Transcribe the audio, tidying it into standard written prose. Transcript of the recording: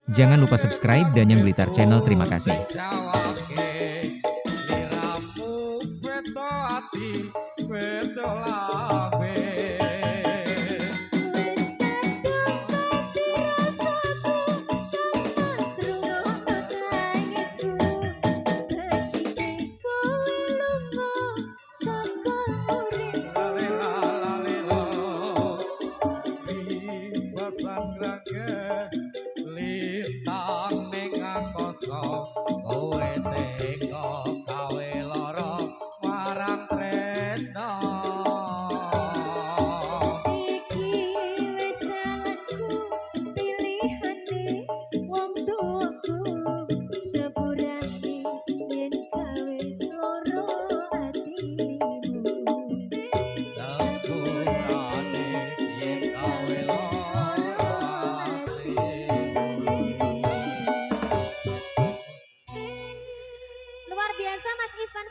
Jangan lupa subscribe dan yang Blitar Channel. Terima kasih. Lintang ning angkasa kowe teka gawe lara marang tresno Iki wis dalanku pilihane wong tuaku sepurane yen gawe loro atimu sepurane yen gawe lara luar biasa Mas Ivan.